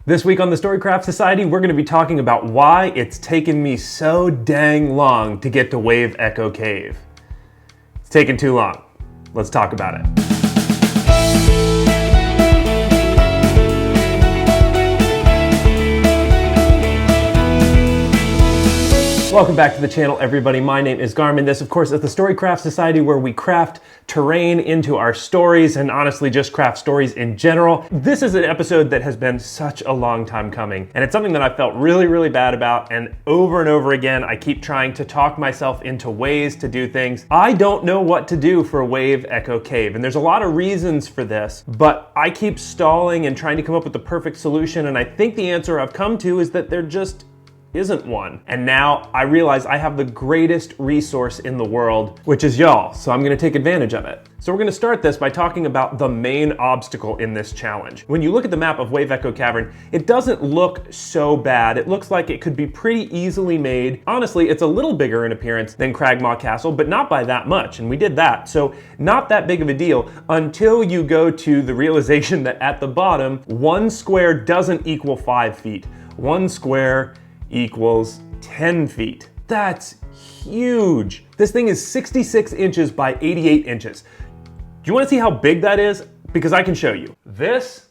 This week on the Storycraft Society, we're going to be talking about why it's taken me so dang long to get to Wave Echo Cave. It's taken too long. Let's talk about it. Welcome back to the channel, everybody. My name is Garmin. This, of course, is the Storycraft Society, where we craft terrain into our stories and honestly just craft stories in general. This is an episode that has been such a long time coming, and it's something that I felt really bad about, and over again, I keep trying to talk myself into ways to do things. I don't know what to do for Wave Echo Cave, and there's a lot of reasons for this, but I keep stalling and trying to come up with the perfect solution, and I think the answer I've come to is that there just isn't one. And now I realize I have the greatest resource in the world, which is y'all, so I'm gonna take advantage of it. So we're gonna start this by talking about the main obstacle in this challenge. When you look at the map of Wave Echo Cavern, it doesn't look so bad. It looks like it could be pretty easily made. Honestly, it's a little bigger in appearance than Cragmaw Castle, but not by that much, and we did that. So not that big of a deal until you go to the realization that at the bottom, 1 square doesn't equal 5 feet. 1 square equals 10 feet. That's huge. This thing is 66 inches by 88 inches. Do you want to see how big that is? Because I can show you. This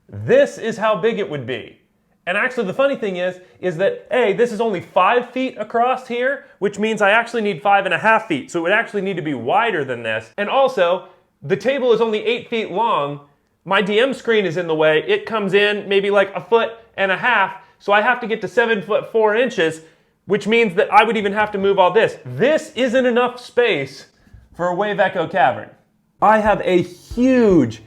is how big it would be. And actually the funny thing is that A, this is only 5 feet across here, which means I actually need 5.5 feet. So it would actually need to be wider than this. And also, the table is only 8 feet long. My DM screen is in the way. It comes in maybe like 1.5 feet. So I have to get to 7 foot 4 inches, which means that I would even have to move all this. This isn't enough space for a Wave Echo Cavern. I have a huge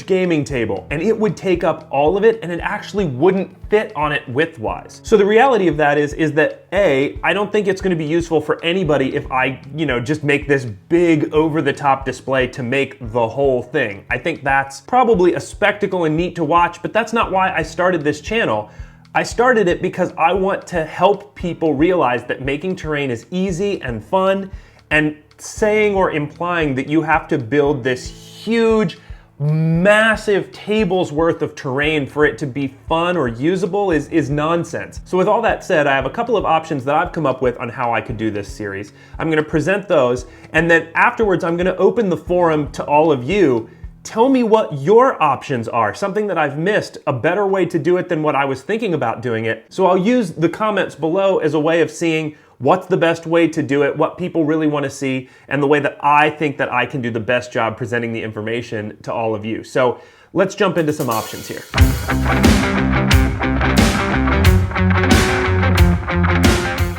gaming table, and it would take up all of it, and it actually wouldn't fit on it width-wise. So the reality of that is that A, I don't think it's gonna be useful for anybody if I, just make this big over-the-top display to make the whole thing. I think that's probably a spectacle and neat to watch, but that's not why I started this channel. I started it because I want to help people realize that making terrain is easy and fun, and saying or implying that you have to build this huge, massive table's worth of terrain for it to be fun or usable is nonsense. So with all that said, I have a couple of options that I've come up with on how I could do this series. I'm gonna present those, and then afterwards I'm gonna open the forum to all of you. Tell me what your options are, something that I've missed, a better way to do it than what I was thinking about doing it. So I'll use the comments below as a way of seeing what's the best way to do it, what people really want to see, and the way that I think that I can do the best job presenting the information to all of you. So let's jump into some options here.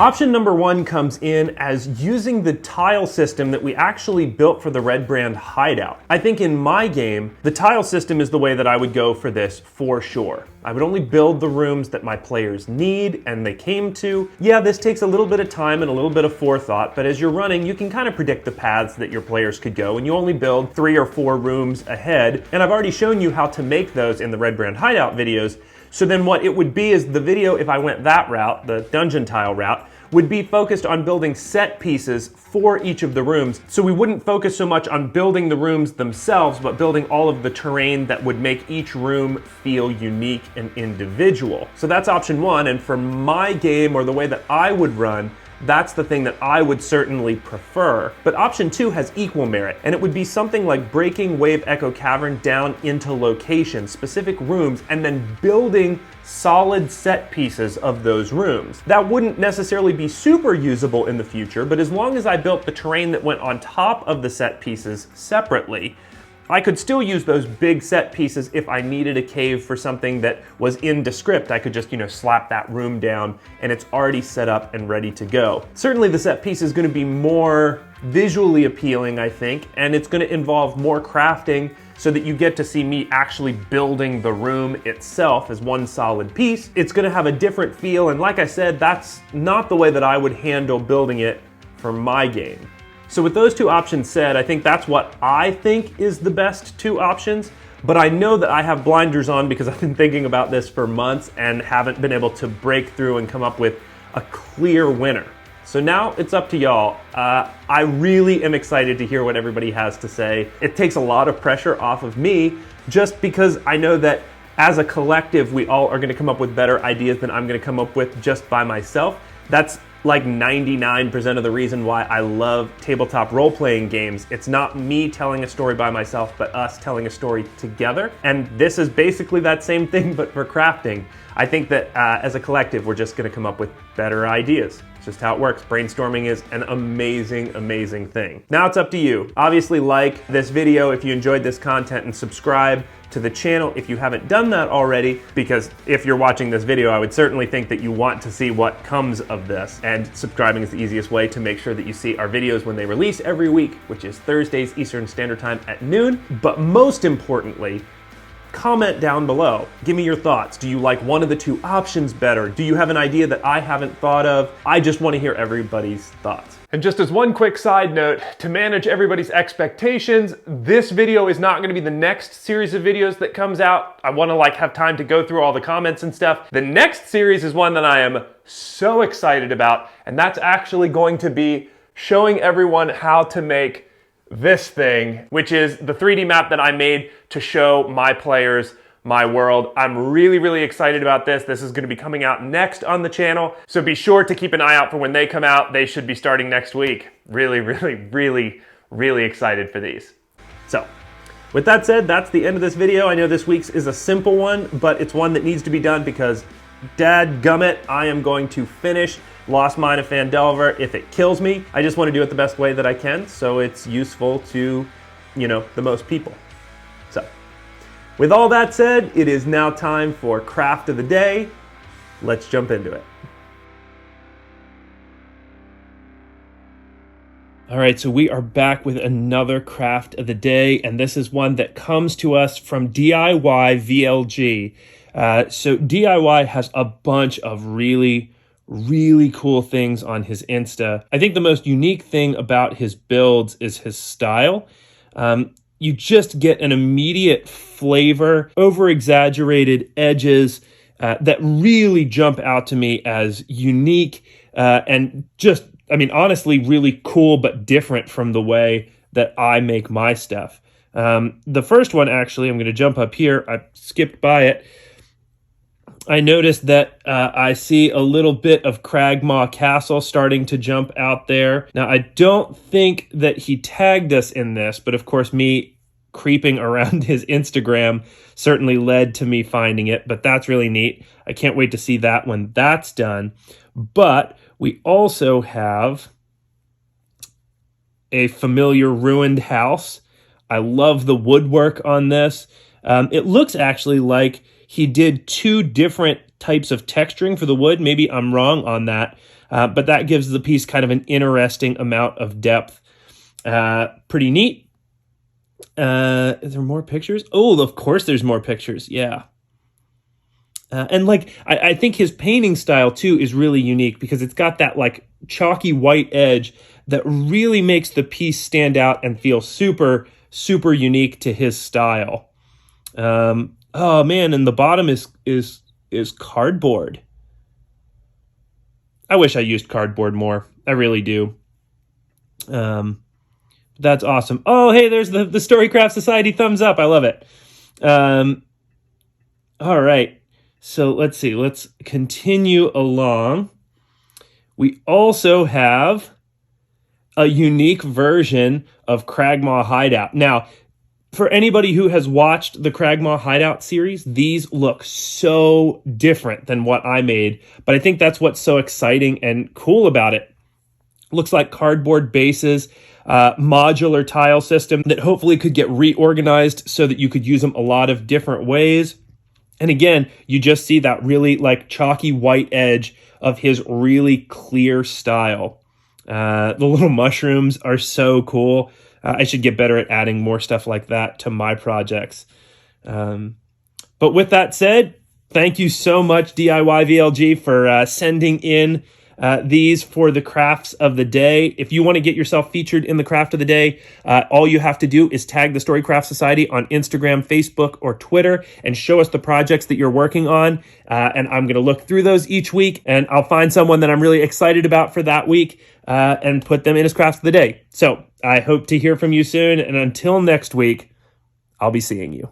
Option number 1 comes in as using the tile system that we actually built for the Red Brand hideout. I think in my game, the tile system is the way that I would go for this for sure. I would only build the rooms that my players need and they came to. Yeah, this takes a little bit of time and a little bit of forethought, but as you're running, you can kind of predict the paths that your players could go, and you only build 3 or 4 rooms ahead. And I've already shown you how to make those in the Red Brand hideout videos. So then what it would be is the video, if I went that route, the dungeon tile route, would be focused on building set pieces for each of the rooms. So we wouldn't focus so much on building the rooms themselves, but building all of the terrain that would make each room feel unique and individual. So that's option 1, and for my game, or the way that I would run, that's the thing that I would certainly prefer. But option 2 has equal merit, and it would be something like breaking Wave Echo Cavern down into locations, specific rooms, and then building solid set pieces of those rooms. That wouldn't necessarily be super usable in the future, but as long as I built the terrain that went on top of the set pieces separately, I could still use those big set pieces if I needed a cave for something that was in Descript. I could just, slap that room down and it's already set up and ready to go. Certainly the set piece is going to be more visually appealing, I think, and it's going to involve more crafting so that you get to see me actually building the room itself as one solid piece. It's going to have a different feel, and like I said, that's not the way that I would handle building it for my game. So with those 2 options said, I think that's what I think is the best 2 options, but I know that I have blinders on because I've been thinking about this for months and haven't been able to break through and come up with a clear winner. So now it's up to y'all. I really am excited to hear what everybody has to say. It takes a lot of pressure off of me just because I know that as a collective, we all are going to come up with better ideas than I'm going to come up with just by myself. That's like 99% of the reason why I love tabletop role-playing games. It's not me telling a story by myself, but us telling a story together. And this is basically that same thing, but for crafting. I think that as a collective, we're just gonna come up with better ideas. It's just how it works. Brainstorming is an amazing, amazing thing. Now it's up to you. Obviously, like this video if you enjoyed this content, and subscribe to the channel if you haven't done that already, because if you're watching this video, I would certainly think that you want to see what comes of this, and subscribing is the easiest way to make sure that you see our videos when they release every week, which is Thursdays Eastern Standard Time at noon. But most importantly, comment down below. Give me your thoughts. Do you like one of the two options better? Do you have an idea that I haven't thought of? I just want to hear everybody's thoughts. And just as one quick side note, to manage everybody's expectations, this video is not going to be the next series of videos that comes out. I want to have time to go through all the comments and stuff. The next series is one that I am so excited about, and that's actually going to be showing everyone how to make this thing, which is the 3D map that I made to show my players my world. I'm really, really excited about this. This is going to be coming out next on the channel, so be sure to keep an eye out for when they come out. They should be starting next week. Really, really, really, really excited for these. So, with that said, that's the end of this video. I know this week's is a simple one, but it's one that needs to be done because dadgummit, I am going to finish Lost Mine of Phandelver if it kills me. I just want to do it the best way that I can so it's useful to, the most people. So, with all that said, it is now time for Craft of the Day. Let's jump into it. All right, so we are back with another Craft of the Day, and this is one that comes to us from DIY VLG. So DIY has a bunch of really cool things on his Insta. I think the most unique thing about his builds is his style. You just get an immediate flavor, over-exaggerated edges that really jump out to me as unique and just, honestly, really cool but different from the way that I make my stuff. The first one, actually, I'm going to jump up here. I skipped by it. I noticed that I see a little bit of Cragmaw Castle starting to jump out there. Now, I don't think that he tagged us in this, but of course, me creeping around his Instagram certainly led to me finding it, but that's really neat. I can't wait to see that when that's done. But we also have a familiar ruined house. I love the woodwork on this. It looks actually like he did two different types of texturing for the wood. Maybe I'm wrong on that, but that gives the piece kind of an interesting amount of depth. Pretty neat. Is there more pictures? Oh, of course there's more pictures. Yeah. And I think his painting style too is really unique because it's got that chalky white edge that really makes the piece stand out and feel super, super unique to his style. Oh man, and the bottom is cardboard. I wish I used cardboard more. I really do. That's awesome. Oh, hey, there's the Storycraft Society thumbs up. I love it. All right. So let's see. Let's continue along. We also have a unique version of Cragmaw Hideout. Now, for anybody who has watched the Cragmaw Hideout series, these look so different than what I made, but I think that's what's so exciting and cool about it. Looks like cardboard bases, modular tile system that hopefully could get reorganized so that you could use them a lot of different ways. And again, you just see that really chalky white edge of his really clear style. The little mushrooms are so cool. I should get better at adding more stuff like that to my projects. But with that said, thank you so much, DIY VLG, for sending in these for the crafts of the day. If you want to get yourself featured in the craft of the day, all you have to do is tag the Storycraft Society on Instagram, Facebook, or Twitter and show us the projects that you're working on. And I'm going to look through those each week, and I'll find someone that I'm really excited about for that week and put them in as crafts of the day. So I hope to hear from you soon. And until next week, I'll be seeing you.